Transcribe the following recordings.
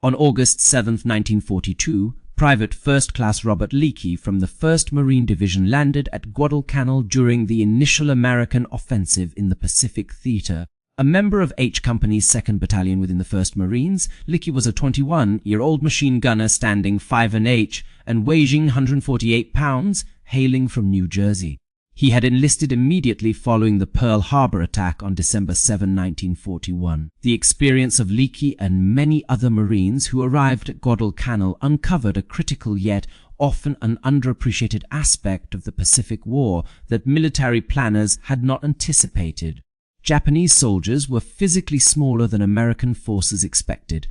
On August 7, 1942, Private First Class Robert Leki from the 1st Marine Division landed at Guadalcanal during the initial American offensive in the Pacific Theater. A member of H Company's 2nd Battalion within the 1st Marines, Leki was a 21-year-old machine gunner standing 5 an H and weighing 148 pounds, hailing from New Jersey. He had enlisted immediately following the Pearl Harbor attack on December 7, 1941. The experience of Leki and many other Marines who arrived at Guadalcanal uncovered a critical yet often an underappreciated aspect of the Pacific War that military planners had not anticipated. Japanese soldiers were physically smaller than American forces expected.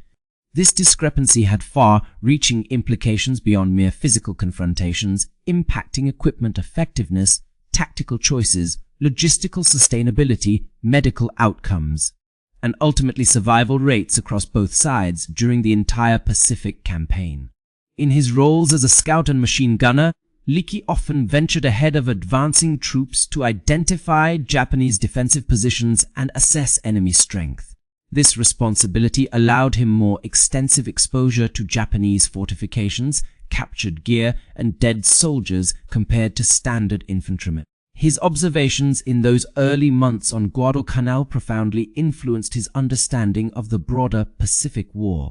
This discrepancy had far-reaching implications beyond mere physical confrontations, impacting equipment effectiveness, tactical choices, logistical sustainability, medical outcomes, and ultimately survival rates across both sides during the entire Pacific campaign. In his roles as a scout and machine gunner, Leki often ventured ahead of advancing troops to identify Japanese defensive positions and assess enemy strength. This responsibility allowed him more extensive exposure to Japanese fortifications, captured gear, and dead soldiers compared to standard infantrymen. His observations in those early months on Guadalcanal profoundly influenced his understanding of the broader Pacific War.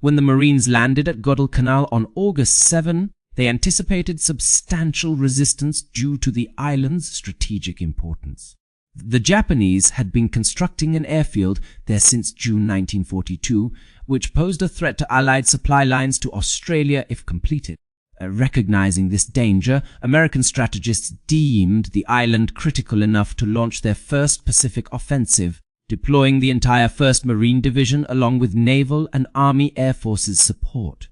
When the Marines landed at Guadalcanal on August 7, they anticipated substantial resistance due to the island's strategic importance. The Japanese had been constructing an airfield there since June 1942, which posed a threat to Allied supply lines to Australia if completed. Recognizing this danger, American strategists deemed the island critical enough to launch their first Pacific offensive, deploying the entire 1st Marine Division along with Naval and Army Air Forces support.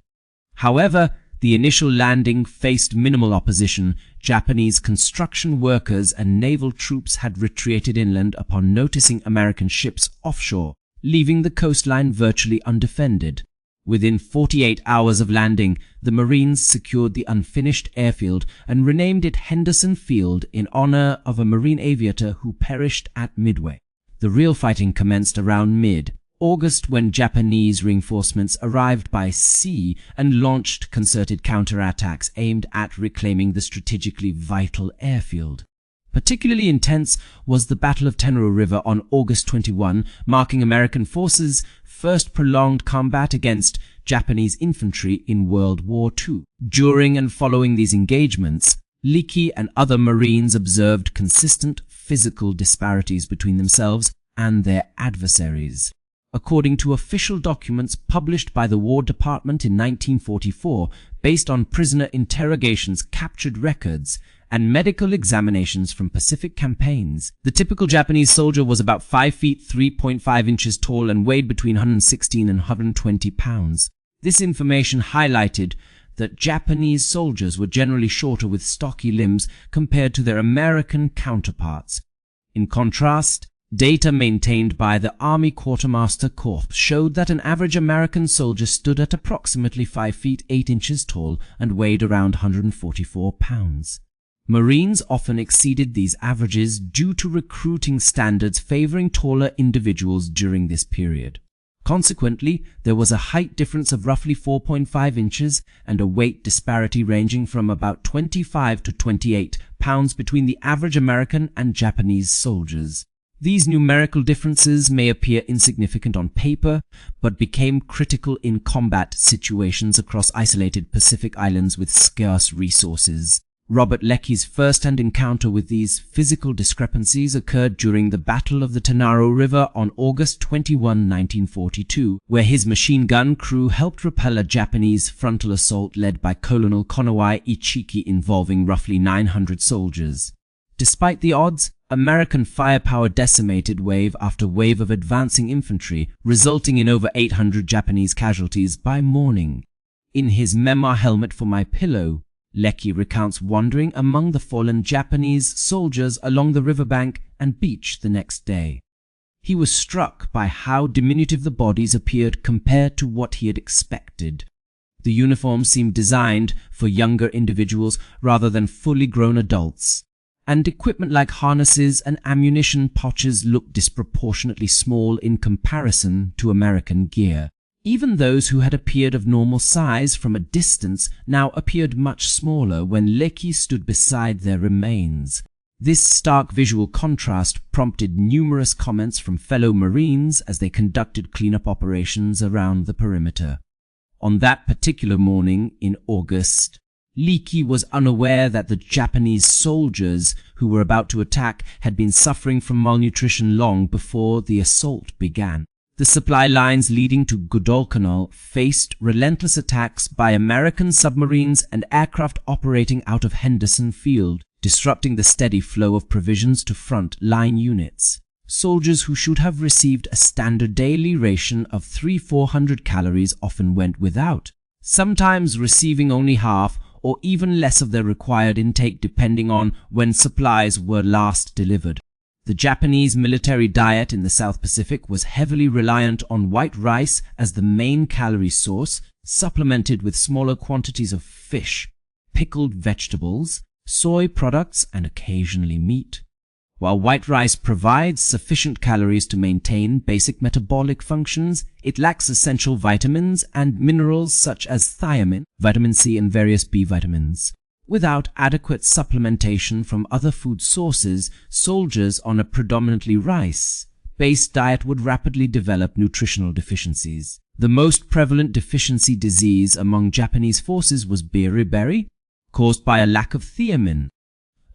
However, the initial landing faced minimal opposition. Japanese construction workers and naval troops had retreated inland upon noticing American ships offshore, leaving the coastline virtually undefended. Within 48 hours of landing, the Marines secured the unfinished airfield and renamed it Henderson Field in honor of a Marine aviator who perished at Midway. The real fighting commenced around mid-August when Japanese reinforcements arrived by sea and launched concerted counterattacks aimed at reclaiming the strategically vital airfield. Particularly intense was the Battle of Tarawa River on August 21, marking American forces' first prolonged combat against Japanese infantry in World War II. During and following these engagements, Leki and other Marines observed consistent physical disparities between themselves and their adversaries. According to official documents published by the War Department in 1944, based on prisoner interrogations, captured records, and medical examinations from Pacific campaigns, the typical Japanese soldier was about 5 feet 3.5 inches tall and weighed between 116 and 120 pounds. This information highlighted that Japanese soldiers were generally shorter with stocky limbs compared to their American counterparts. In contrast, data maintained by the Army Quartermaster Corps showed that an average American soldier stood at approximately 5 feet 8 inches tall and weighed around 144 pounds. Marines often exceeded these averages due to recruiting standards favoring taller individuals during this period. Consequently, there was a height difference of roughly 4.5 inches and a weight disparity ranging from about 25 to 28 pounds between the average American and Japanese soldiers. These numerical differences may appear insignificant on paper, but became critical in combat situations across isolated Pacific islands with scarce resources. Robert Leki's first-hand encounter with these physical discrepancies occurred during the Battle of the Tarawa River on August 21, 1942, where his machine gun crew helped repel a Japanese frontal assault led by Colonel Konawai Ichiki involving roughly 900 soldiers. Despite the odds, American firepower decimated wave after wave of advancing infantry, resulting in over 800 Japanese casualties by morning. In his memoir Helmet for My Pillow, Leki recounts wandering among the fallen Japanese soldiers along the riverbank and beach the next day. He was struck by how diminutive the bodies appeared compared to what he had expected. The uniforms seemed designed for younger individuals rather than fully grown adults, and equipment like harnesses and ammunition pouches looked disproportionately small in comparison to American gear. Even those who had appeared of normal size from a distance now appeared much smaller when Leki stood beside their remains. This stark visual contrast prompted numerous comments from fellow Marines as they conducted cleanup operations around the perimeter. On that particular morning in August, Leki was unaware that the Japanese soldiers who were about to attack had been suffering from malnutrition long before the assault began. The supply lines leading to Guadalcanal faced relentless attacks by American submarines and aircraft operating out of Henderson Field, disrupting the steady flow of provisions to front line units. Soldiers who should have received a standard daily ration of 300-400 calories often went without, sometimes receiving only half or even less of their required intake depending on when supplies were last delivered. The Japanese military diet in the South Pacific was heavily reliant on white rice as the main calorie source, supplemented with smaller quantities of fish, pickled vegetables, soy products, and occasionally meat. While white rice provides sufficient calories to maintain basic metabolic functions, it lacks essential vitamins and minerals such as thiamine, vitamin C, and various B vitamins. Without adequate supplementation from other food sources, soldiers on a predominantly rice-based diet would rapidly develop nutritional deficiencies. The most prevalent deficiency disease among Japanese forces was beriberi, caused by a lack of thiamine.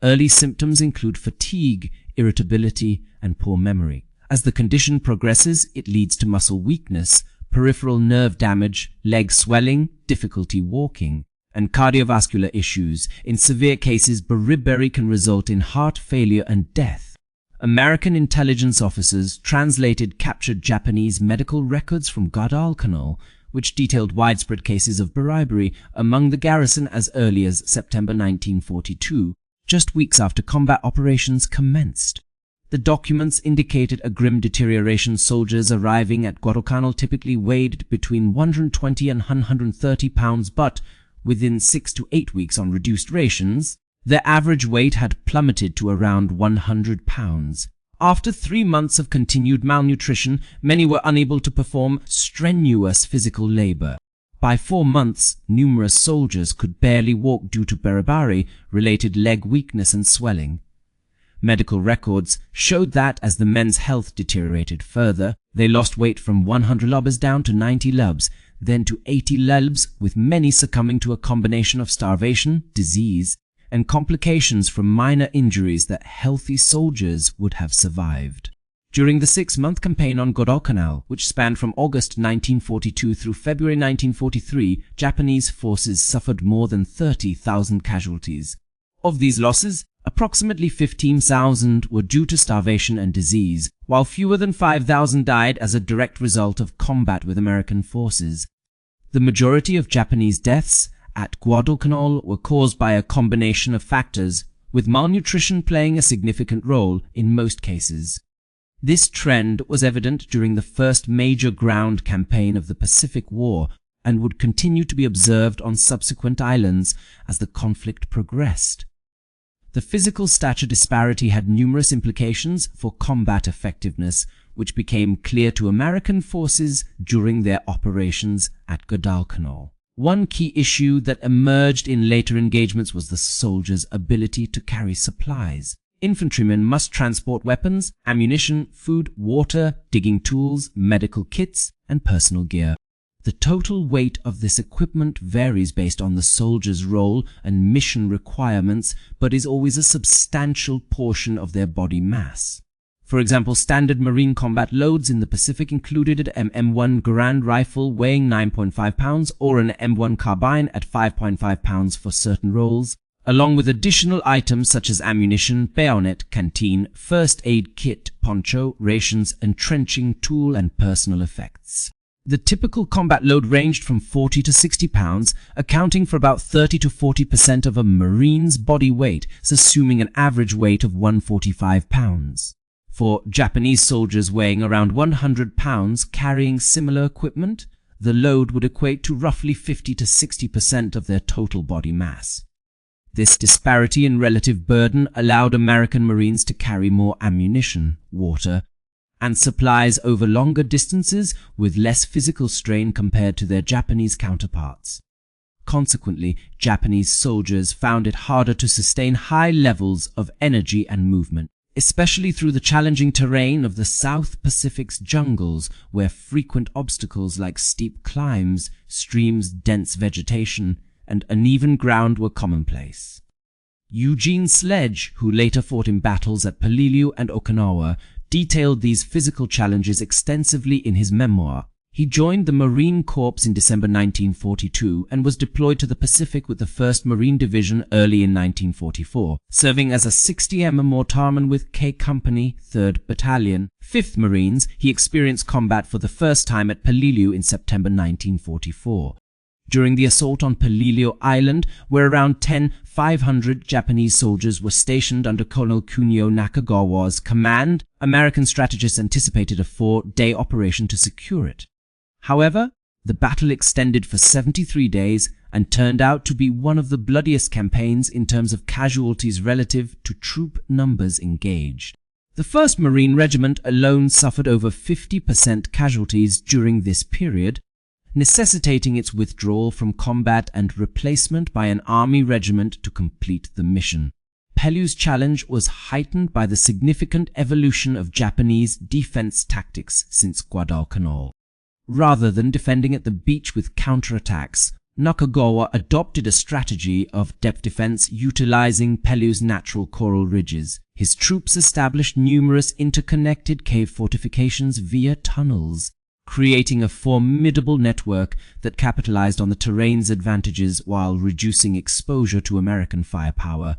Early symptoms include fatigue, irritability, and poor memory. As the condition progresses, it leads to muscle weakness, peripheral nerve damage, leg swelling, difficulty walking, and cardiovascular issues. In severe cases, beriberi can result in heart failure and death. American intelligence officers translated captured Japanese medical records from Guadalcanal, which detailed widespread cases of beriberi among the garrison as early as September 1942, just weeks after combat operations commenced. The documents indicated a grim deterioration. Soldiers arriving at Guadalcanal typically weighed between 120 and 130 pounds, but within 6 to 8 weeks on reduced rations, their average weight had plummeted to around 100 pounds. After 3 months of continued malnutrition, many were unable to perform strenuous physical labor. By 4 months, numerous soldiers could barely walk due to beriberi-related leg weakness and swelling. Medical records showed that as the men's health deteriorated further, they lost weight from 100 lbs down to 90 lbs, then to 80 lbs, with many succumbing to a combination of starvation, disease, and complications from minor injuries that healthy soldiers would have survived. During the 6-month campaign on Guadalcanal, which spanned from August 1942 through February 1943, Japanese forces suffered more than 30,000 casualties. Of these losses, approximately 15,000 were due to starvation and disease, while fewer than 5,000 died as a direct result of combat with American forces. The majority of Japanese deaths at Guadalcanal were caused by a combination of factors, with malnutrition playing a significant role in most cases. This trend was evident during the first major ground campaign of the Pacific War and would continue to be observed on subsequent islands as the conflict progressed. The physical stature disparity had numerous implications for combat effectiveness, which became clear to American forces during their operations at Guadalcanal. One key issue that emerged in later engagements was the soldiers' ability to carry supplies. Infantrymen must transport weapons, ammunition, food, water, digging tools, medical kits, and personal gear. The total weight of this equipment varies based on the soldier's role and mission requirements, but is always a substantial portion of their body mass. For example, standard Marine combat loads in the Pacific included an M1 Garand rifle weighing 9.5 pounds or an M1 carbine at 5.5 pounds for certain roles, along with additional items such as ammunition, bayonet, canteen, first aid kit, poncho, rations, entrenching tool, and personal effects. The typical combat load ranged from 40 to 60 pounds, accounting for about 30 to 40% of a Marine's body weight, assuming an average weight of 145 pounds. For Japanese soldiers weighing around 100 pounds carrying similar equipment, the load would equate to roughly 50 to 60% of their total body mass. This disparity in relative burden allowed American Marines to carry more ammunition, water, and supplies over longer distances with less physical strain compared to their Japanese counterparts. Consequently, Japanese soldiers found it harder to sustain high levels of energy and movement, especially through the challenging terrain of the South Pacific's jungles, where frequent obstacles like steep climbs, streams, dense vegetation, and uneven ground were commonplace. Eugene Sledge, who later fought in battles at Peleliu and Okinawa, detailed these physical challenges extensively in his memoir. He joined the Marine Corps in December 1942 and was deployed to the Pacific with the 1st Marine Division early in 1944, serving as a 60m mortarman with K Company, 3rd Battalion. 5th Marines, he experienced combat for the first time at Peleliu in September 1944. During the assault on Peleliu Island, where around 500 Japanese soldiers were stationed under Colonel Kunio Nakagawa's command, American strategists anticipated a 4-day operation to secure it. However, the battle extended for 73 days and turned out to be one of the bloodiest campaigns in terms of casualties relative to troop numbers engaged. The 1st Marine Regiment alone suffered over 50% casualties during this period, necessitating its withdrawal from combat and replacement by an army regiment to complete the mission. Peleliu's challenge was heightened by the significant evolution of Japanese defense tactics since Guadalcanal. Rather than defending at the beach with counterattacks, Nakagawa adopted a strategy of depth defense utilizing Peleliu's natural coral ridges. His troops established numerous interconnected cave fortifications via tunnels, creating a formidable network that capitalized on the terrain's advantages while reducing exposure to American firepower.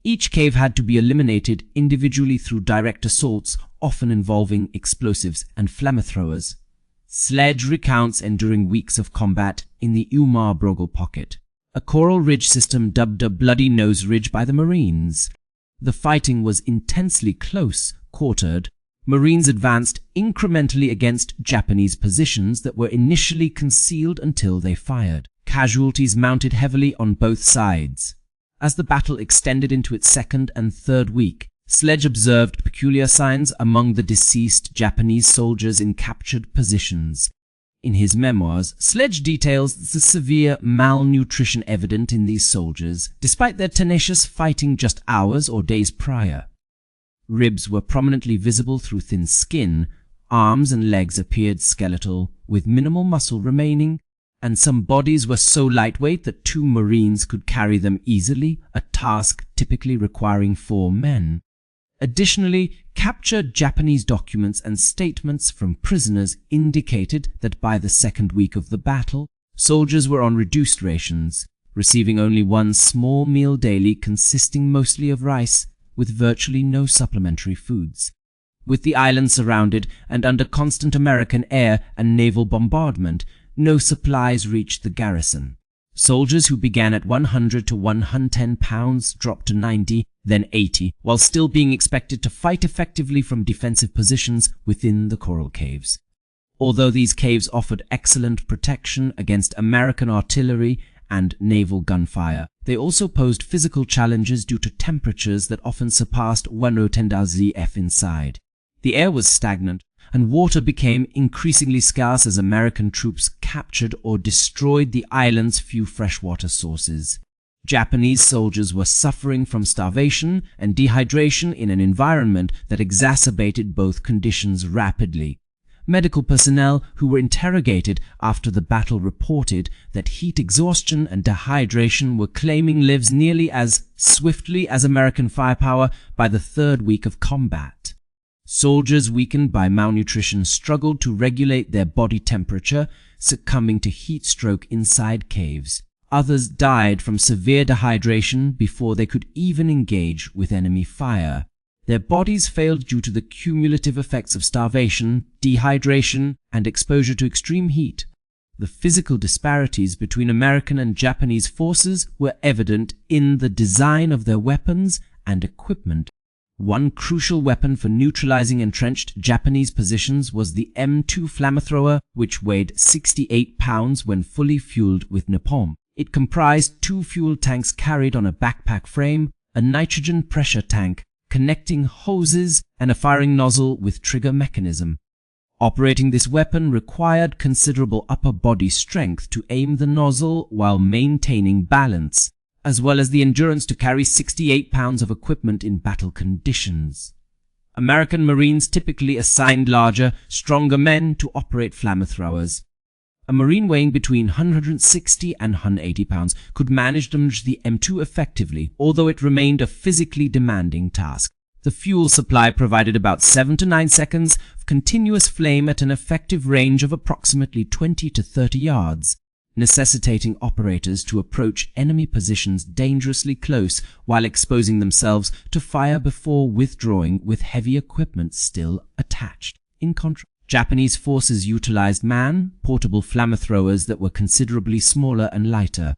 Each cave had to be eliminated individually through direct assaults, often involving explosives and flamethrowers. Sledge recounts enduring weeks of combat in the Umar Brogel Pocket, a coral ridge system dubbed a Bloody Nose Ridge by the Marines. The fighting was intensely close, quartered. Marines advanced incrementally against Japanese positions that were initially concealed until they fired. Casualties mounted heavily on both sides. As the battle extended into its 2nd and 3rd week, Sledge observed peculiar signs among the deceased Japanese soldiers in captured positions. In his memoirs, Sledge details the severe malnutrition evident in these soldiers, despite their tenacious fighting just hours or days prior. Ribs were prominently visible through thin skin, arms and legs appeared skeletal, with minimal muscle remaining, and some bodies were so lightweight that 2 Marines could carry them easily, a task typically requiring 4 men. Additionally, captured Japanese documents and statements from prisoners indicated that by the 2nd week of the battle, soldiers were on reduced rations, receiving only 1 small meal daily consisting mostly of rice, with virtually no supplementary foods. With the island surrounded and under constant American air and naval bombardment, no supplies reached the garrison. Soldiers who began at 100 to 110 pounds dropped to 90, then 80, while still being expected to fight effectively from defensive positions within the coral caves. Although these caves offered excellent protection against American artillery and naval gunfire, they also posed physical challenges due to temperatures that often surpassed 110°F inside. The air was stagnant, and water became increasingly scarce as American troops captured or destroyed the island's few freshwater sources. Japanese soldiers were suffering from starvation and dehydration in an environment that exacerbated both conditions rapidly. Medical personnel who were interrogated after the battle reported that heat exhaustion and dehydration were claiming lives nearly as swiftly as American firepower by the 3rd week of combat. Soldiers weakened by malnutrition struggled to regulate their body temperature, succumbing to heat stroke inside caves. Others died from severe dehydration before they could even engage with enemy fire. Their bodies failed due to the cumulative effects of starvation, dehydration, and exposure to extreme heat. The physical disparities between American and Japanese forces were evident in the design of their weapons and equipment. One crucial weapon for neutralizing entrenched Japanese positions was the M2 flamethrower, which weighed 68 pounds when fully fueled with napalm. It comprised 2 fuel tanks carried on a backpack frame, a nitrogen pressure tank, connecting hoses and a firing nozzle with trigger mechanism. Operating this weapon required considerable upper body strength to aim the nozzle while maintaining balance, as well as the endurance to carry 68 pounds of equipment in battle conditions. American Marines typically assigned larger, stronger men to operate flamethrowers. A Marine weighing between 160 and 180 pounds could manage the M2 effectively, although it remained a physically demanding task. The fuel supply provided about 7 to 9 seconds of continuous flame at an effective range of approximately 20 to 30 yards, necessitating operators to approach enemy positions dangerously close while exposing themselves to fire before withdrawing with heavy equipment still attached. In contrast, Japanese forces utilized man-portable flamethrowers that were considerably smaller and lighter,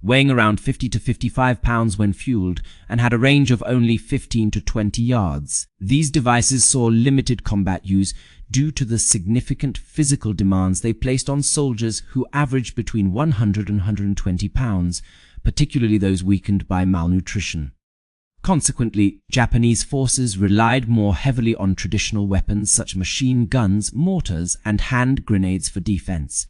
weighing around 50 to 55 pounds when fueled, and had a range of only 15 to 20 yards. These devices saw limited combat use due to the significant physical demands they placed on soldiers who averaged between 100 and 120 pounds, particularly those weakened by malnutrition. Consequently, Japanese forces relied more heavily on traditional weapons such as machine guns, mortars, and hand grenades for defense.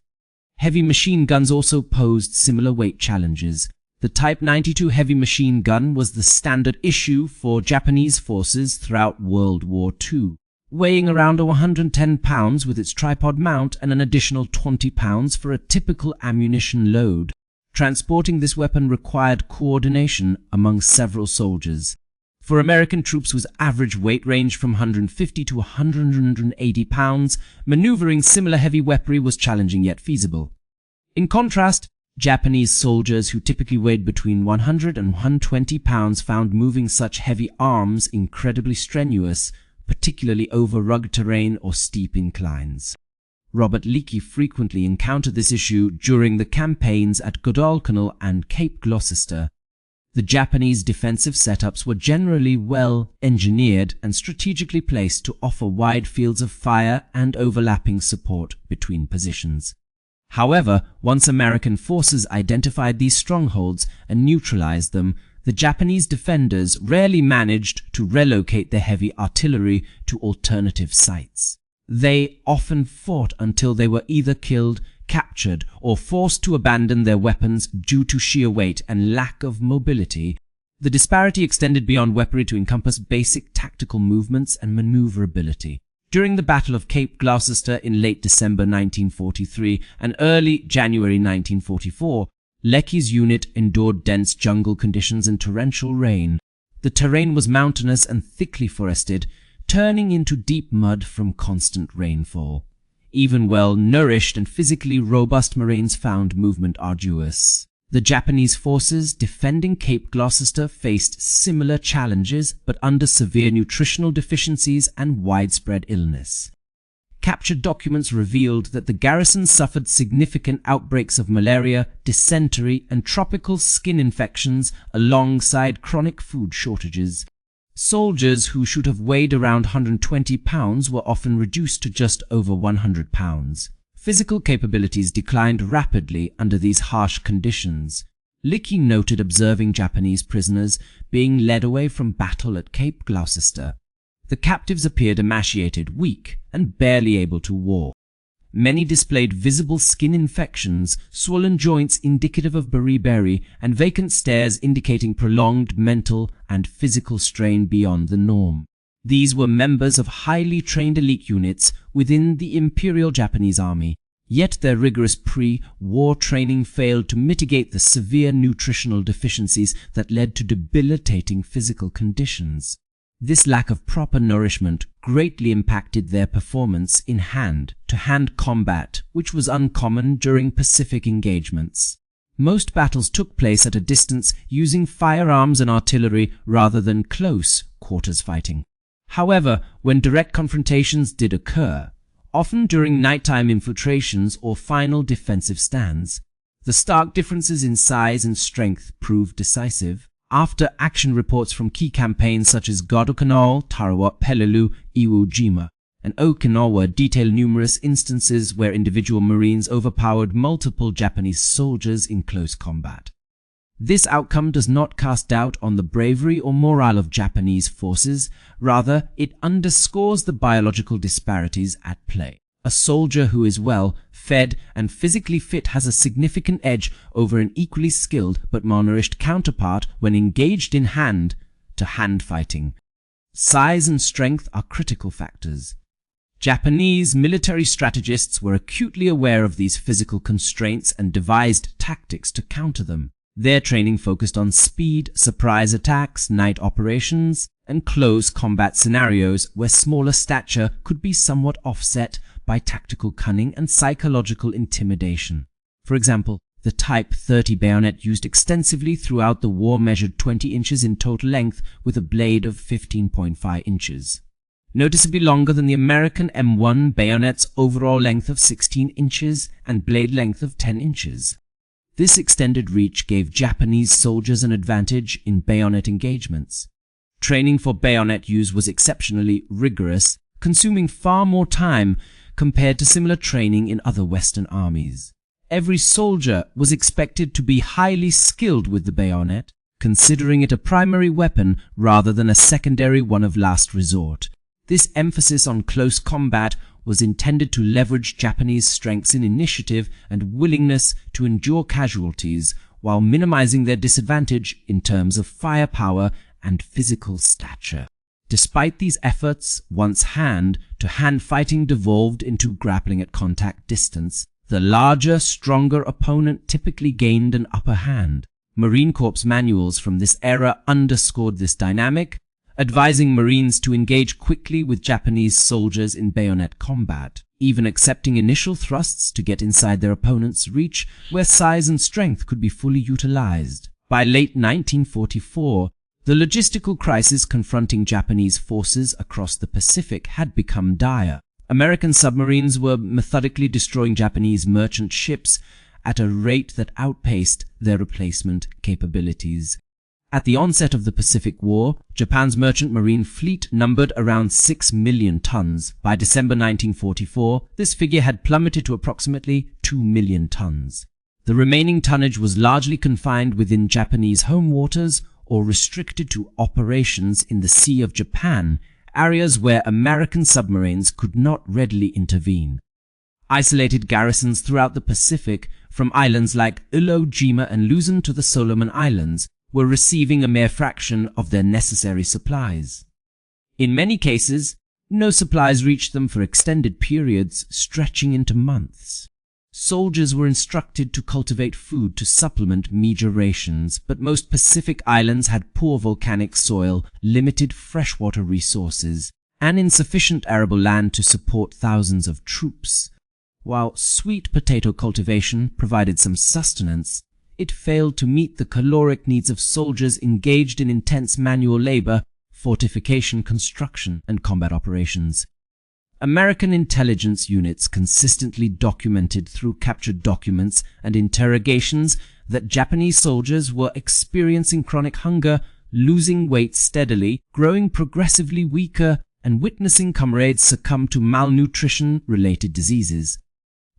Heavy machine guns also posed similar weight challenges. The Type 92 heavy machine gun was the standard issue for Japanese forces throughout World War II, weighing around 110 pounds with its tripod mount and an additional 20 pounds for a typical ammunition load. Transporting this weapon required coordination among several soldiers. For American troops whose average weight ranged from 150 to 180 pounds, maneuvering similar heavy weaponry was challenging yet feasible. In contrast, Japanese soldiers who typically weighed between 100 and 120 pounds found moving such heavy arms incredibly strenuous, particularly over rugged terrain or steep inclines. Robert Leki frequently encountered this issue during the campaigns at Guadalcanal and Cape Gloucester. The Japanese defensive setups were generally well engineered and strategically placed to offer wide fields of fire and overlapping support between positions. However, once American forces identified these strongholds and neutralized them, the Japanese defenders rarely managed to relocate their heavy artillery to alternative sites. They often fought until they were either killed, captured, or forced to abandon their weapons due to sheer weight and lack of mobility. The disparity extended beyond weaponry to encompass basic tactical movements and maneuverability. During the Battle of Cape Gloucester in late December 1943 and early January 1944, Leki's unit endured dense jungle conditions and torrential rain. The terrain was mountainous and thickly forested, turning into deep mud from constant rainfall. Even well-nourished and physically robust Marines found movement arduous. The Japanese forces defending Cape Gloucester faced similar challenges but under severe nutritional deficiencies and widespread illness. Captured documents revealed that the garrison suffered significant outbreaks of malaria, dysentery, and tropical skin infections alongside chronic food shortages. Soldiers who should have weighed around 120 pounds were often reduced to just over 100 pounds. Physical capabilities declined rapidly under these harsh conditions. Leki noted observing Japanese prisoners being led away from battle at Cape Gloucester. The captives appeared emaciated, weak, and barely able to walk. Many displayed visible skin infections, swollen joints indicative of beriberi, and vacant stares indicating prolonged mental and physical strain beyond the norm. These were members of highly trained elite units within the Imperial Japanese Army, yet their rigorous pre-war training failed to mitigate the severe nutritional deficiencies that led to debilitating physical conditions. This lack of proper nourishment greatly impacted their performance in hand-to-hand combat, which was uncommon during Pacific engagements. Most battles took place at a distance using firearms and artillery rather than close quarters fighting. However, when direct confrontations did occur, often during nighttime infiltrations or final defensive stands, the stark differences in size and strength proved decisive. After action reports from key campaigns such as Guadalcanal, Tarawa, Peleliu, Eugene, and Okinawa detail numerous instances where individual Marines overpowered multiple Japanese soldiers in close combat. This outcome does not cast doubt on the bravery or morale of Japanese forces, rather it underscores the biological disparities at play. A soldier who is well fed and physically fit has a significant edge over an equally skilled but malnourished counterpart when engaged in hand-to-hand fighting. Size and strength are critical factors. Japanese military strategists were acutely aware of these physical constraints and devised tactics to counter them. Their training focused on speed, surprise attacks, night operations, and close combat scenarios where smaller stature could be somewhat offset by tactical cunning and psychological intimidation. For example, the Type 30 bayonet used extensively throughout the war measured 20 inches in total length with a blade of 15.5 inches. Noticeably longer than the American M1 bayonet's overall length of 16 inches and blade length of 10 inches. This extended reach gave Japanese soldiers an advantage in bayonet engagements. Training for bayonet use was exceptionally rigorous, consuming far more time compared to similar training in other Western armies. Every soldier was expected to be highly skilled with the bayonet, considering it a primary weapon rather than a secondary one of last resort. This emphasis on close combat was intended to leverage Japanese strengths in initiative and willingness to endure casualties while minimizing their disadvantage in terms of firepower and physical stature. Despite these efforts, once hand-to-hand fighting devolved into grappling at contact distance, the larger, stronger opponent typically gained an upper hand. Marine Corps manuals from this era underscored this dynamic, advising Marines to engage quickly with Japanese soldiers in bayonet combat, even accepting initial thrusts to get inside their opponent's reach where size and strength could be fully utilized. By late 1944, the logistical crisis confronting Japanese forces across the Pacific had become dire. American submarines were methodically destroying Japanese merchant ships at a rate that outpaced their replacement capabilities. At the onset of the Pacific War, Japan's merchant marine fleet numbered around 6 million tons. By December 1944, this figure had plummeted to approximately 2 million tons. The remaining tonnage was largely confined within Japanese home waters or restricted to operations in the Sea of Japan, areas where American submarines could not readily intervene. Isolated garrisons throughout the Pacific, from islands like Iwo Jima and Luzon to the Solomon Islands, were receiving a mere fraction of their necessary supplies. In many cases, no supplies reached them for extended periods stretching into months. Soldiers were instructed to cultivate food to supplement meager rations, but most Pacific islands had poor volcanic soil, limited freshwater resources, and insufficient arable land to support thousands of troops. While sweet potato cultivation provided some sustenance, it failed to meet the caloric needs of soldiers engaged in intense manual labor, fortification construction, and combat operations. American intelligence units consistently documented through captured documents and interrogations that Japanese soldiers were experiencing chronic hunger, losing weight steadily, growing progressively weaker, and witnessing comrades succumb to malnutrition-related diseases.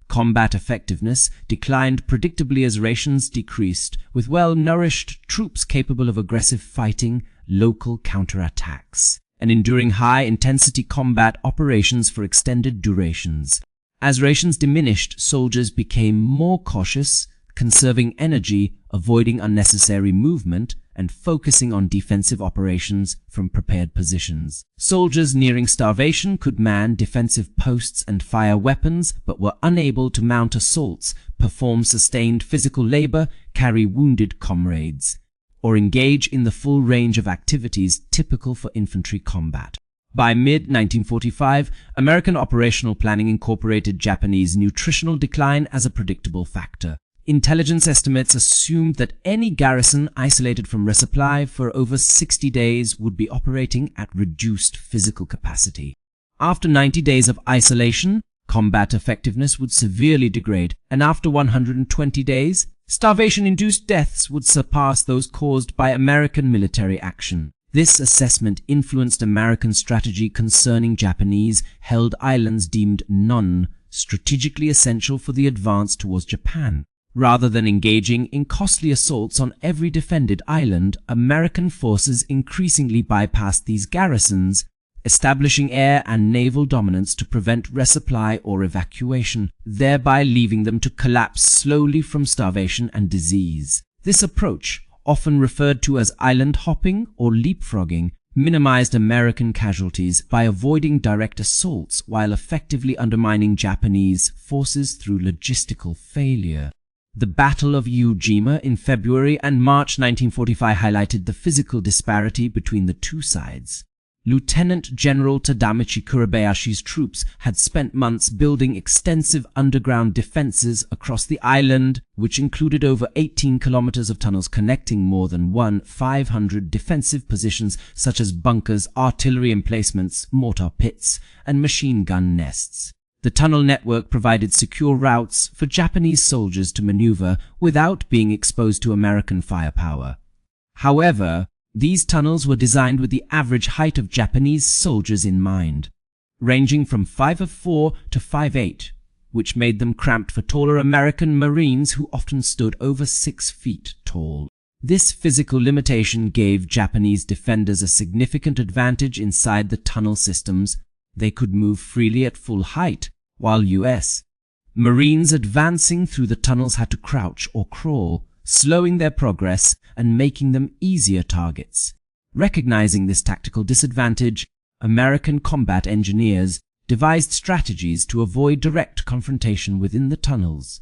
Combat effectiveness declined predictably as rations decreased, with well-nourished troops capable of aggressive fighting, local counterattacks, and enduring high-intensity combat operations for extended durations. As rations diminished, soldiers became more cautious, conserving energy, avoiding unnecessary movement, and focusing on defensive operations from prepared positions. Soldiers nearing starvation could man defensive posts and fire weapons, but were unable to mount assaults, perform sustained physical labor, carry wounded comrades, or engage in the full range of activities typical for infantry combat. By mid-1945, American operational planning incorporated Japanese nutritional decline as a predictable factor. Intelligence estimates assumed that any garrison isolated from resupply for over 60 days would be operating at reduced physical capacity. After 90 days of isolation, combat effectiveness would severely degrade, and after 120 days, starvation-induced deaths would surpass those caused by American military action. This assessment influenced American strategy concerning Japanese-held islands deemed non-strategically essential for the advance towards Japan. Rather than engaging in costly assaults on every defended island, American forces increasingly bypassed these garrisons, establishing air and naval dominance to prevent resupply or evacuation, thereby leaving them to collapse slowly from starvation and disease. This approach, often referred to as island hopping or leapfrogging, minimized American casualties by avoiding direct assaults while effectively undermining Japanese forces through logistical failure. The Battle of Iwo Jima in February and March 1945 highlighted the physical disparity between the two sides. Lieutenant General Tadamichi Kurebayashi's troops had spent months building extensive underground defenses across the island, which included over 18 kilometers of tunnels connecting more than 500 defensive positions such as bunkers, artillery emplacements, mortar pits, and machine gun nests. The tunnel network provided secure routes for Japanese soldiers to maneuver without being exposed to American firepower. However, these tunnels were designed with the average height of Japanese soldiers in mind, ranging from 5'4" to 5'8", which made them cramped for taller American Marines who often stood over 6 feet tall. This physical limitation gave Japanese defenders a significant advantage inside the tunnel systems. They could move freely at full height, while U.S. Marines advancing through the tunnels had to crouch or crawl, slowing their progress and making them easier targets. Recognizing this tactical disadvantage, American combat engineers devised strategies to avoid direct confrontation within the tunnels.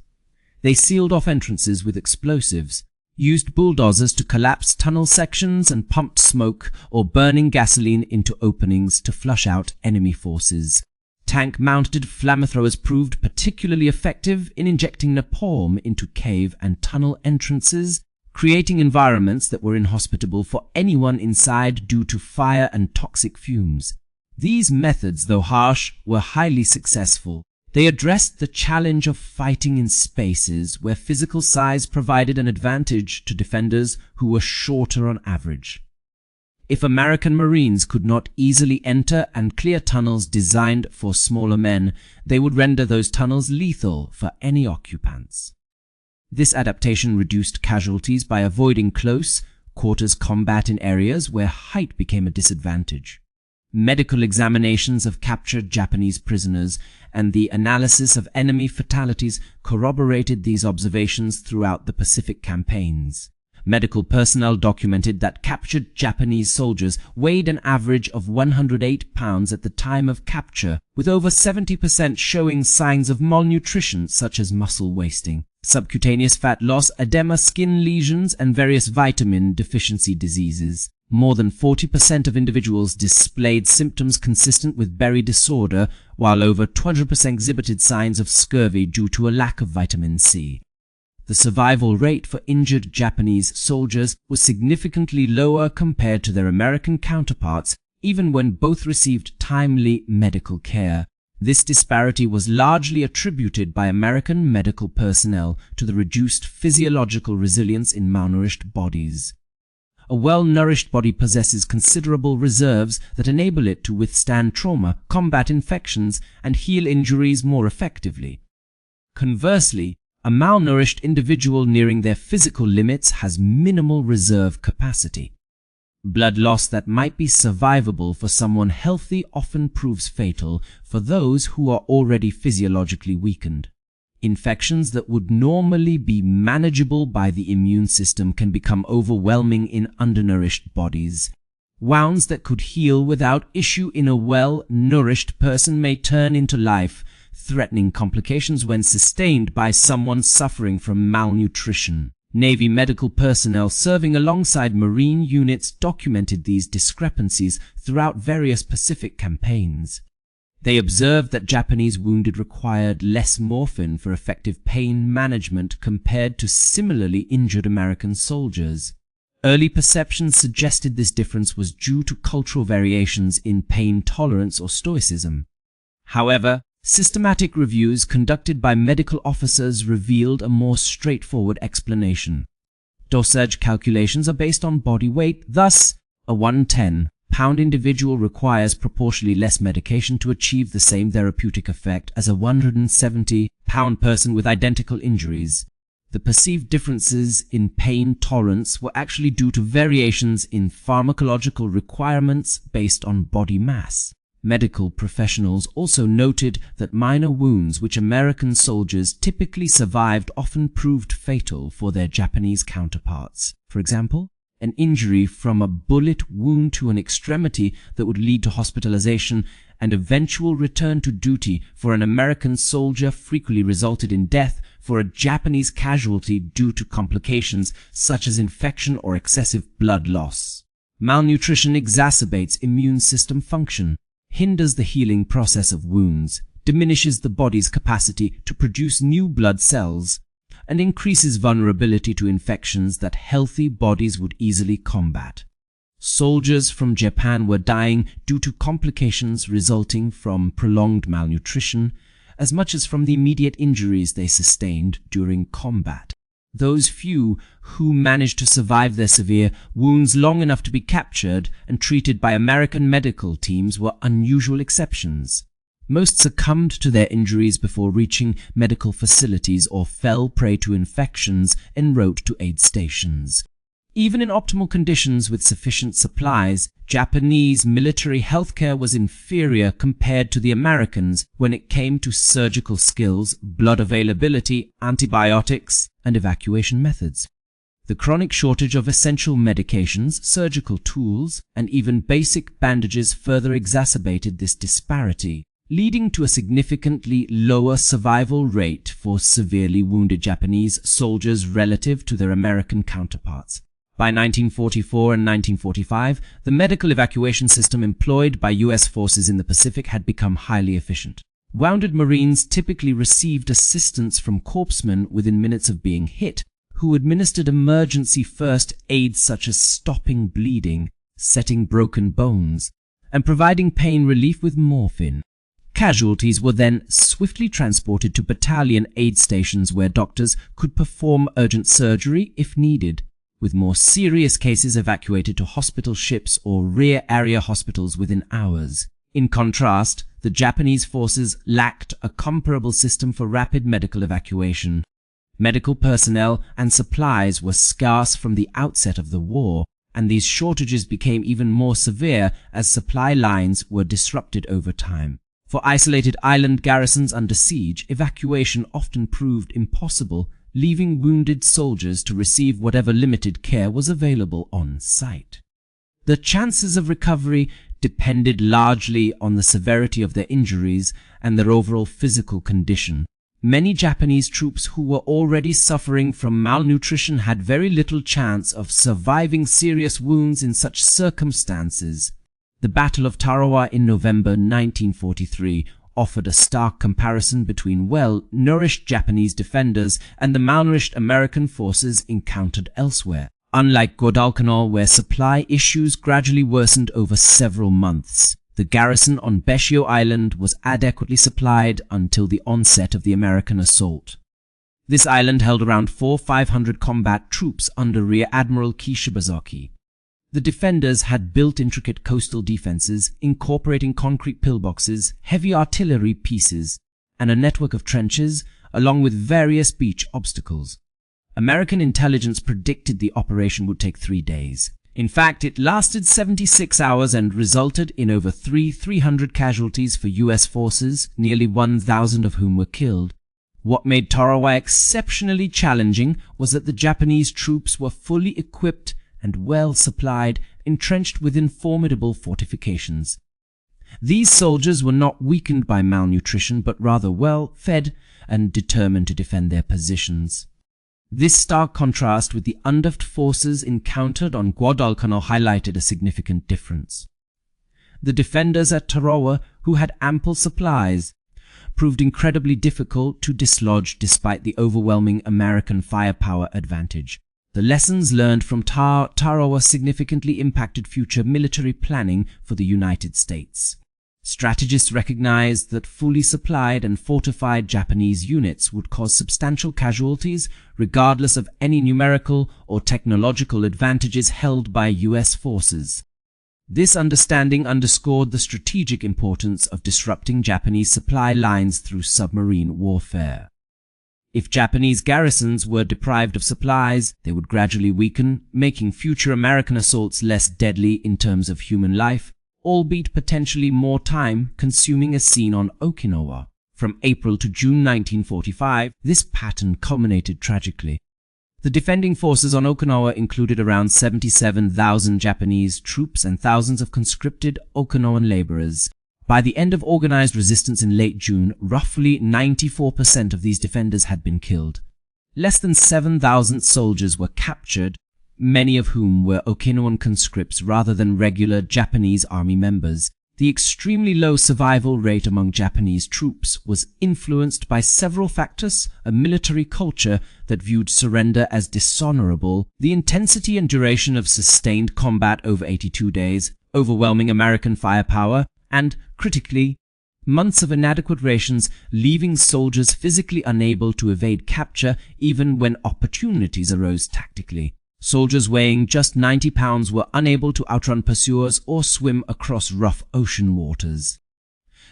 They sealed off entrances with explosives, used bulldozers to collapse tunnel sections, and pumped smoke or burning gasoline into openings to flush out enemy forces. Tank-mounted flamethrowers proved particularly effective in injecting napalm into cave and tunnel entrances, creating environments that were inhospitable for anyone inside due to fire and toxic fumes. These methods, though harsh, were highly successful. They addressed the challenge of fighting in spaces where physical size provided an advantage to defenders who were shorter on average. If American Marines could not easily enter and clear tunnels designed for smaller men, they would render those tunnels lethal for any occupants. This adaptation reduced casualties by avoiding close quarters combat in areas where height became a disadvantage. Medical examinations of captured Japanese prisoners and the analysis of enemy fatalities corroborated these observations throughout the Pacific campaigns. Medical personnel documented that captured Japanese soldiers weighed an average of 108 pounds at the time of capture, with over 70% showing signs of malnutrition such as muscle wasting, subcutaneous fat loss, edema, skin lesions, and various vitamin deficiency diseases. More than 40% of individuals displayed symptoms consistent with berry disorder, while over 200% exhibited signs of scurvy due to a lack of vitamin C. The survival rate for injured Japanese soldiers was significantly lower compared to their American counterparts, even when both received timely medical care. This disparity was largely attributed by American medical personnel to the reduced physiological resilience in malnourished bodies. A well-nourished body possesses considerable reserves that enable it to withstand trauma, combat infections, and heal injuries more effectively. Conversely, a malnourished individual nearing their physical limits has minimal reserve capacity. Blood loss that might be survivable for someone healthy often proves fatal for those who are already physiologically weakened. Infections that would normally be manageable by the immune system can become overwhelming in undernourished bodies. Wounds that could heal without issue in a well-nourished person may turn into life-threatening complications when sustained by someone suffering from malnutrition. Navy medical personnel serving alongside Marine units documented these discrepancies throughout various Pacific campaigns. They observed that Japanese wounded required less morphine for effective pain management compared to similarly injured American soldiers. Early perceptions suggested this difference was due to cultural variations in pain tolerance or stoicism. However, systematic reviews conducted by medical officers revealed a more straightforward explanation. Dosage calculations are based on body weight, thus, a 110-pound individual requires proportionally less medication to achieve the same therapeutic effect as a 170-pound person with identical injuries. The perceived differences in pain tolerance were actually due to variations in pharmacological requirements based on body mass. Medical professionals also noted that minor wounds which American soldiers typically survived often proved fatal for their Japanese counterparts. For example, an injury from a bullet wound to an extremity that would lead to hospitalization and eventual return to duty for an American soldier frequently resulted in death for a Japanese casualty due to complications such as infection or excessive blood loss. Malnutrition exacerbates immune system function, hinders the healing process of wounds, diminishes the body's capacity to produce new blood cells, and increases vulnerability to infections that healthy bodies would easily combat. Soldiers from Japan were dying due to complications resulting from prolonged malnutrition, as much as from the immediate injuries they sustained during combat. Those few who managed to survive their severe wounds long enough to be captured and treated by American medical teams were unusual exceptions. Most succumbed to their injuries before reaching medical facilities or fell prey to infections en route to aid stations. Even in optimal conditions with sufficient supplies, Japanese military healthcare was inferior compared to the Americans when it came to surgical skills, blood availability, antibiotics, and evacuation methods. The chronic shortage of essential medications, surgical tools, and even basic bandages further exacerbated this disparity, leading to a significantly lower survival rate for severely wounded Japanese soldiers relative to their American counterparts. By 1944 and 1945, the medical evacuation system employed by U.S. forces in the Pacific had become highly efficient. Wounded Marines typically received assistance from corpsmen within minutes of being hit, who administered emergency first aid such as stopping bleeding, setting broken bones, and providing pain relief with morphine. Casualties were then swiftly transported to battalion aid stations where doctors could perform urgent surgery if needed, with more serious cases evacuated to hospital ships or rear area hospitals within hours. In contrast, the Japanese forces lacked a comparable system for rapid medical evacuation. Medical personnel and supplies were scarce from the outset of the war, and these shortages became even more severe as supply lines were disrupted over time. For isolated island garrisons under siege, evacuation often proved impossible, leaving wounded soldiers to receive whatever limited care was available on site. The chances of recovery depended largely on the severity of their injuries and their overall physical condition. Many Japanese troops who were already suffering from malnutrition had very little chance of surviving serious wounds in such circumstances. The Battle of Tarawa in November 1943 offered a stark comparison between well-nourished Japanese defenders and the malnourished American forces encountered elsewhere. Unlike Guadalcanal, where supply issues gradually worsened over several months, the garrison on Peleliu Island was adequately supplied until the onset of the American assault. This island held around 400–500 combat troops under Rear Admiral Shibazaki. The defenders had built intricate coastal defenses, incorporating concrete pillboxes, heavy artillery pieces, and a network of trenches, along with various beach obstacles. American intelligence predicted the operation would take 3 days. In fact, it lasted 76 hours and resulted in over 300 casualties for U.S. forces, nearly 1,000 of whom were killed. What made Tarawa exceptionally challenging was that the Japanese troops were fully equipped and well supplied, entrenched within formidable fortifications. These soldiers were not weakened by malnutrition, but rather well fed and determined to defend their positions. This stark contrast with the underfed forces encountered on Guadalcanal highlighted a significant difference. The defenders at Tarawa, who had ample supplies, proved incredibly difficult to dislodge despite the overwhelming American firepower advantage. The lessons learned from Tarawa significantly impacted future military planning for the United States. Strategists recognized that fully supplied and fortified Japanese units would cause substantial casualties regardless of any numerical or technological advantages held by U.S. forces. This understanding underscored the strategic importance of disrupting Japanese supply lines through submarine warfare. If Japanese garrisons were deprived of supplies, they would gradually weaken, making future American assaults less deadly in terms of human life, albeit potentially more time-consuming as seen on Okinawa. From April to June 1945, this pattern culminated tragically. The defending forces on Okinawa included around 77,000 Japanese troops and thousands of conscripted Okinawan laborers. By the end of organized resistance in late June, roughly 94% of these defenders had been killed. Less than 7,000 soldiers were captured, many of whom were Okinawan conscripts rather than regular Japanese army members. The extremely low survival rate among Japanese troops was influenced by several factors: a military culture that viewed surrender as dishonorable, the intensity and duration of sustained combat over 82 days, overwhelming American firepower, and, critically, months of inadequate rations, leaving soldiers physically unable to evade capture even when opportunities arose tactically. Soldiers weighing just 90 pounds were unable to outrun pursuers or swim across rough ocean waters.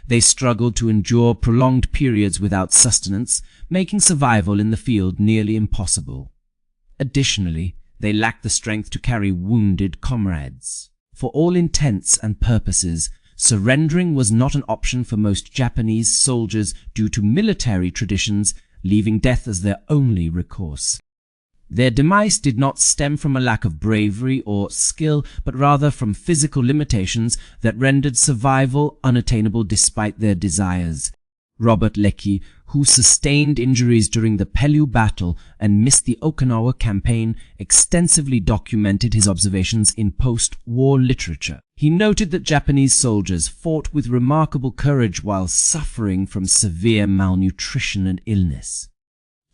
They struggled to endure prolonged periods without sustenance, making survival in the field nearly impossible. Additionally, they lacked the strength to carry wounded comrades. For all intents and purposes, surrendering was not an option for most Japanese soldiers due to military traditions, leaving death as their only recourse. Their demise did not stem from a lack of bravery or skill, but rather from physical limitations that rendered survival unattainable despite their desires. Robert Leki, who sustained injuries during the Peleliu battle and missed the Okinawa campaign, extensively documented his observations in post-war literature. He noted that Japanese soldiers fought with remarkable courage while suffering from severe malnutrition and illness.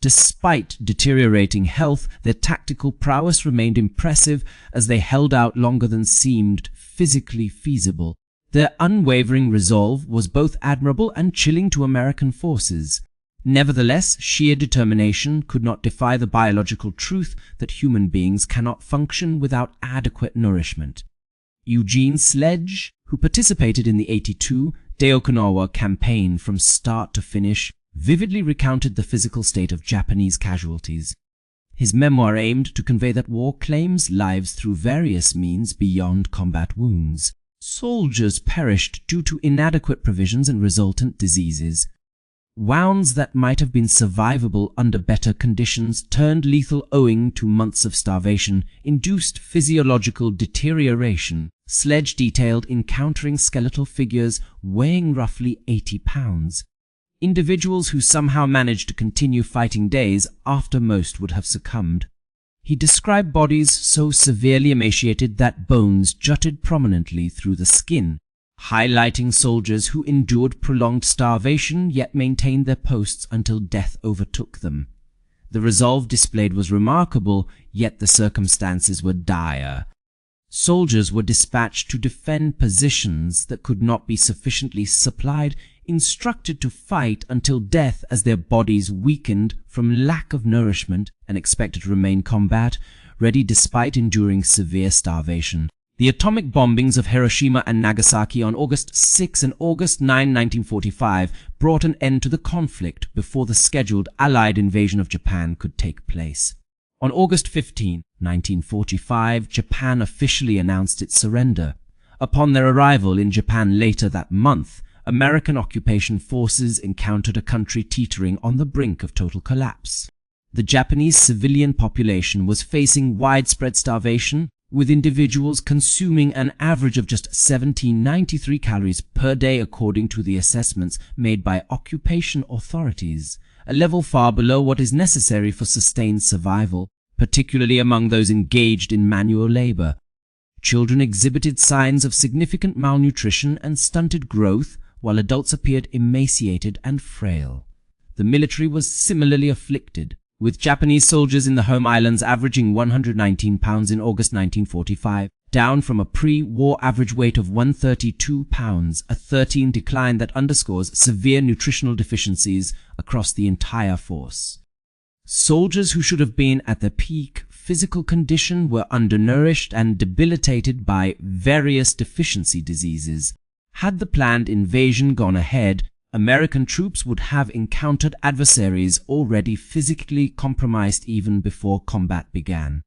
Despite deteriorating health, their tactical prowess remained impressive as they held out longer than seemed physically feasible. Their unwavering resolve was both admirable and chilling to American forces. Nevertheless, sheer determination could not defy the biological truth that human beings cannot function without adequate nourishment. Eugene Sledge, who participated in the 82-day Okinawa campaign from start to finish, vividly recounted the physical state of Japanese casualties. His memoir aimed to convey that war claims lives through various means beyond combat wounds. Soldiers perished due to inadequate provisions and resultant diseases. Wounds that might have been survivable under better conditions turned lethal owing to months of starvation, induced physiological deterioration. Sledge detailed encountering skeletal figures weighing roughly 80 pounds. Individuals who somehow managed to continue fighting days after most would have succumbed. He described bodies so severely emaciated that bones jutted prominently through the skin, highlighting soldiers who endured prolonged starvation yet maintained their posts until death overtook them. The resolve displayed was remarkable, yet the circumstances were dire. Soldiers were dispatched to defend positions that could not be sufficiently supplied, instructed to fight until death as their bodies weakened from lack of nourishment, and expected to remain combat ready despite enduring severe starvation. The atomic bombings of Hiroshima and Nagasaki on August 6 and August 9, 1945 brought an end to the conflict before the scheduled Allied invasion of Japan could take place. On August 15, 1945, Japan officially announced its surrender. Upon their arrival in Japan later that month, American occupation forces encountered a country teetering on the brink of total collapse. The Japanese civilian population was facing widespread starvation, with individuals consuming an average of just 1793 calories per day according to the assessments made by occupation authorities, a level far below what is necessary for sustained survival, particularly among those engaged in manual labor. Children exhibited signs of significant malnutrition and stunted growth, while adults appeared emaciated and frail. The military was similarly afflicted, with Japanese soldiers in the home islands averaging 119 pounds in August 1945, down from a pre-war average weight of 132 pounds, a 13 decline that underscores severe nutritional deficiencies across the entire force. Soldiers who should have been at their peak physical condition were undernourished and debilitated by various deficiency diseases. Had the planned invasion gone ahead, American troops would have encountered adversaries already physically compromised even before combat began.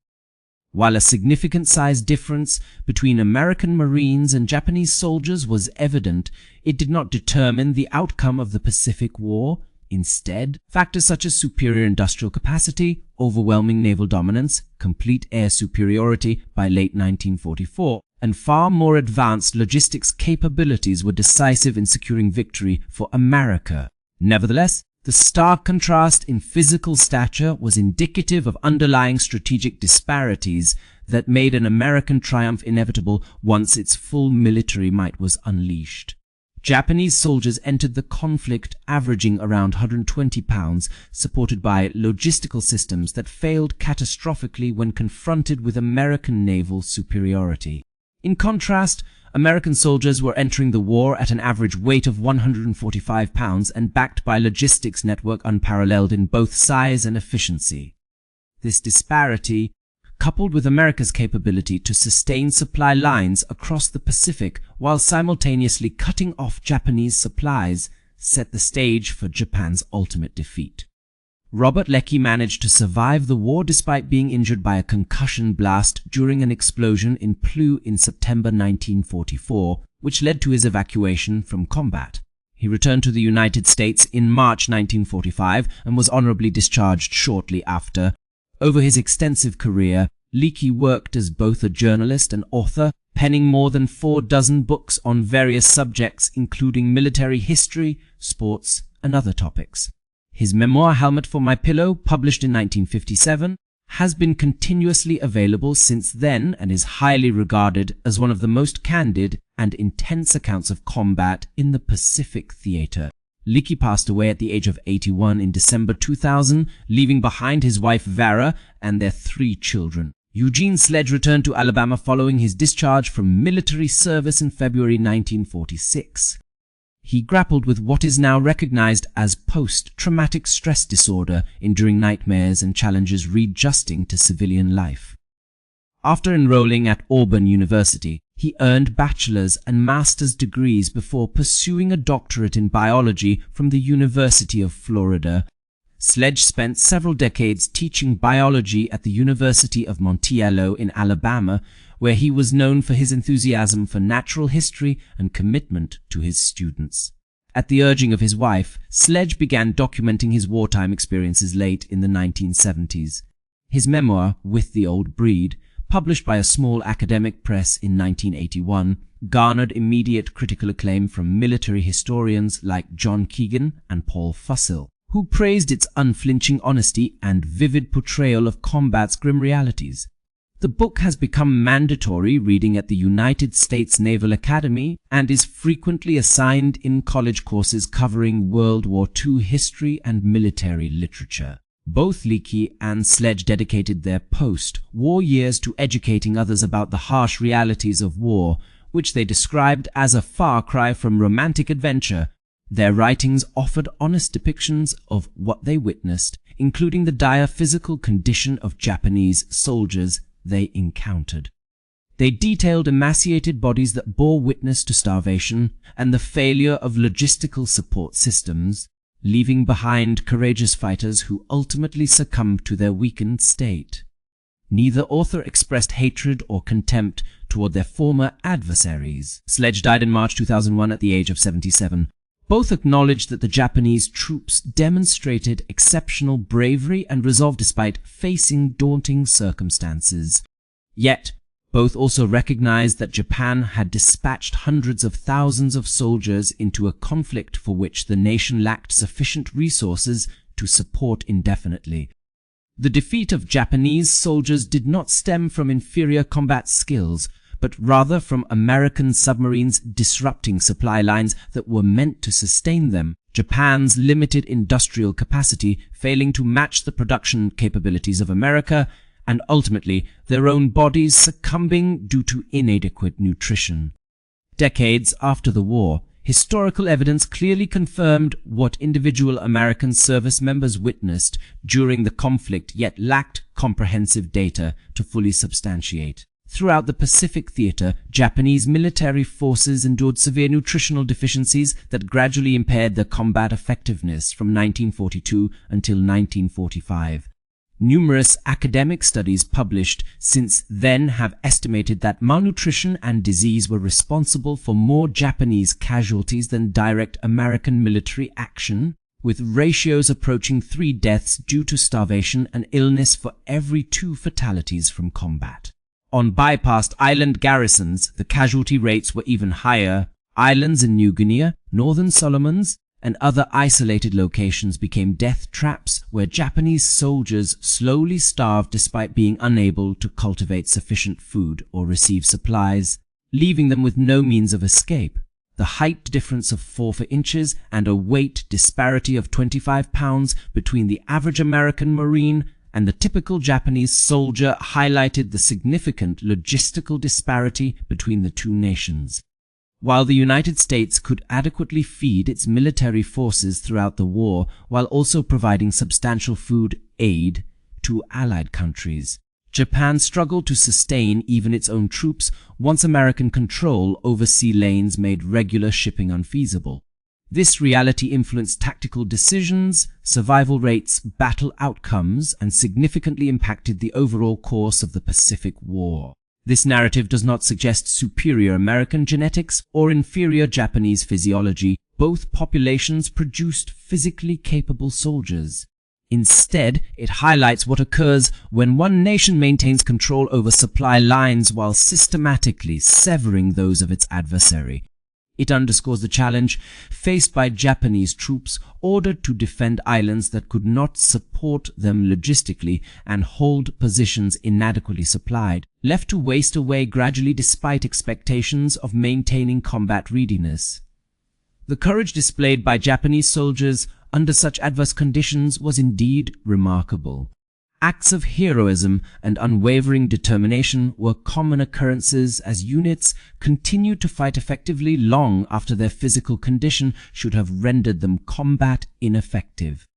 While a significant size difference between American Marines and Japanese soldiers was evident, it did not determine the outcome of the Pacific War. Instead, factors such as superior industrial capacity, overwhelming naval dominance, complete air superiority by late 1944, and far more advanced logistics capabilities were decisive in securing victory for America. Nevertheless, the stark contrast in physical stature was indicative of underlying strategic disparities that made an American triumph inevitable once its full military might was unleashed. Japanese soldiers entered the conflict averaging around 120 pounds, supported by logistical systems that failed catastrophically when confronted with American naval superiority. In contrast, American soldiers were entering the war at an average weight of 145 pounds and backed by a logistics network unparalleled in both size and efficiency. This disparity, coupled with America's capability to sustain supply lines across the Pacific while simultaneously cutting off Japanese supplies, set the stage for Japan's ultimate defeat. Robert Leki managed to survive the war despite being injured by a concussion blast during an explosion in Peleliu in September 1944, which led to his evacuation from combat. He returned to the United States in March 1945 and was honorably discharged shortly after. Over his extensive career, Leki worked as both a journalist and author, penning more than 4 dozen books on various subjects including military history, sports, and other topics. His memoir Helmet for My Pillow, published in 1957, has been continuously available since then and is highly regarded as one of the most candid and intense accounts of combat in the Pacific theater. Leki passed away at the age of 81 in December 2000, leaving behind his wife Vera and their 3 children. Eugene Sledge returned to Alabama following his discharge from military service in February 1946. He grappled with what is now recognized as post-traumatic stress disorder, enduring nightmares and challenges readjusting to civilian life. After enrolling at Auburn University, he earned bachelor's and master's degrees before pursuing a doctorate in biology from the University of Florida. Sledge spent several decades teaching biology at the University of Monticello in Alabama, where he was known for his enthusiasm for natural history and commitment to his students. At the urging of his wife, Sledge began documenting his wartime experiences late in the 1970s. His memoir, With the Old Breed, published by a small academic press in 1981, garnered immediate critical acclaim from military historians like John Keegan and Paul Fussell, who praised its unflinching honesty and vivid portrayal of combat's grim realities. The book has become mandatory reading at the United States Naval Academy and is frequently assigned in college courses covering World War II history and military literature. Both Leki and Sledge dedicated their post-war years to educating others about the harsh realities of war, which they described as a far cry from romantic adventure. Their writings offered honest depictions of what they witnessed, including the dire physical condition of Japanese soldiers they encountered. They detailed emaciated bodies that bore witness to starvation and the failure of logistical support systems, leaving behind courageous fighters who ultimately succumbed to their weakened state. Neither author expressed hatred or contempt toward their former adversaries. Sledge died in March 2001 at the age of 77. Both acknowledged that the Japanese troops demonstrated exceptional bravery and resolve despite facing daunting circumstances. Yet, both also recognized that Japan had dispatched hundreds of thousands of soldiers into a conflict for which the nation lacked sufficient resources to support indefinitely. The defeat of Japanese soldiers did not stem from inferior combat skills, but rather from American submarines disrupting supply lines that were meant to sustain them, Japan's limited industrial capacity failing to match the production capabilities of America, and ultimately their own bodies succumbing due to inadequate nutrition. Decades after the war, historical evidence clearly confirmed what individual American service members witnessed during the conflict, yet lacked comprehensive data to fully substantiate. Throughout the Pacific theater, Japanese military forces endured severe nutritional deficiencies that gradually impaired their combat effectiveness from 1942 until 1945. Numerous academic studies published since then have estimated that malnutrition and disease were responsible for more Japanese casualties than direct American military action, with ratios approaching 3 deaths due to starvation and illness for every 2 fatalities from combat. On bypassed island garrisons, the casualty rates were even higher. Islands in New Guinea, Northern Solomons, and other isolated locations became death traps where Japanese soldiers slowly starved despite being unable to cultivate sufficient food or receive supplies, leaving them with no means of escape. The height difference of 4 inches and a weight disparity of 25 pounds between the average American Marine and the typical Japanese soldier highlighted the significant logistical disparity between the two nations. While the United States could adequately feed its military forces throughout the war while also providing substantial food aid to allied countries, Japan struggled to sustain even its own troops once American control over sea lanes made regular shipping unfeasible. This reality influenced tactical decisions, survival rates, battle outcomes, and significantly impacted the overall course of the Pacific War. This narrative does not suggest superior American genetics or inferior Japanese physiology. Both populations produced physically capable soldiers. Instead, it highlights what occurs when one nation maintains control over supply lines while systematically severing those of its adversary. It underscores the challenge faced by Japanese troops ordered to defend islands that could not support them logistically and hold positions inadequately supplied, left to waste away gradually despite expectations of maintaining combat readiness. The courage displayed by Japanese soldiers under such adverse conditions was indeed remarkable. Acts of heroism and unwavering determination were common occurrences as units continued to fight effectively long after their physical condition should have rendered them combat ineffective.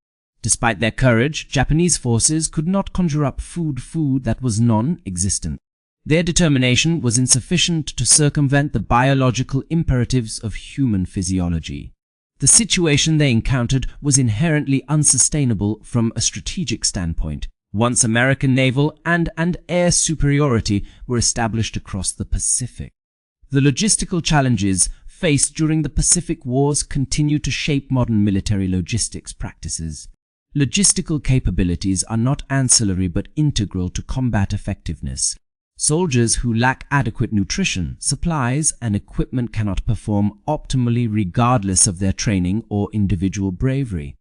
Despite their courage, Japanese forces could not conjure up food that was non-existent. Their determination was insufficient to circumvent the biological imperatives of human physiology. The situation they encountered was inherently unsustainable from a strategic standpoint, once American naval and air superiority were established across the Pacific. The logistical challenges faced during the Pacific Wars continue to shape modern military logistics practices. Logistical capabilities are not ancillary but integral to combat effectiveness. Soldiers who lack adequate nutrition, supplies, and equipment cannot perform optimally regardless of their training or individual bravery.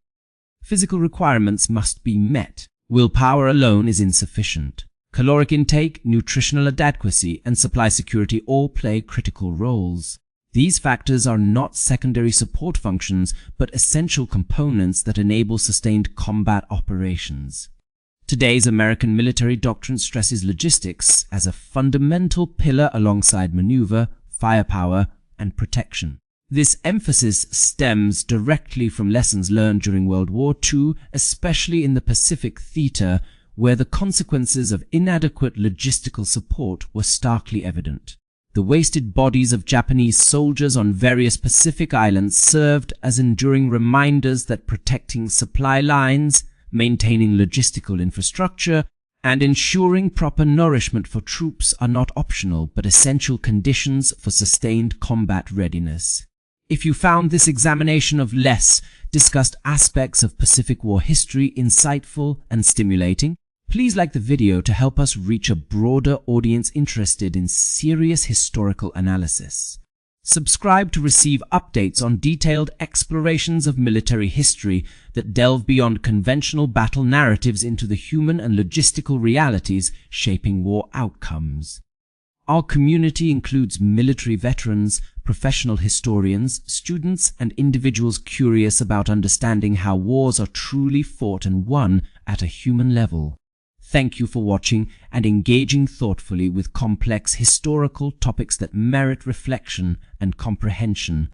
Physical requirements must be met. Willpower alone is insufficient. Caloric intake, nutritional adequacy, and supply security all play critical roles. These factors are not secondary support functions, but essential components that enable sustained combat operations. Today's American military doctrine stresses logistics as a fundamental pillar alongside maneuver, firepower, and protection. This emphasis stems directly from lessons learned during World War II, especially in the Pacific theater, where the consequences of inadequate logistical support were starkly evident. The wasted bodies of Japanese soldiers on various Pacific islands served as enduring reminders that protecting supply lines, maintaining logistical infrastructure, and ensuring proper nourishment for troops are not optional but essential conditions for sustained combat readiness. If you found this examination of less discussed aspects of Pacific War history insightful and stimulating, please like the video to help us reach a broader audience interested in serious historical analysis. Subscribe to receive updates on detailed explorations of military history that delve beyond conventional battle narratives into the human and logistical realities shaping war outcomes. Our community includes military veterans, professional historians, students, and individuals curious about understanding how wars are truly fought and won at a human level. Thank you for watching and engaging thoughtfully with complex historical topics that merit reflection and comprehension.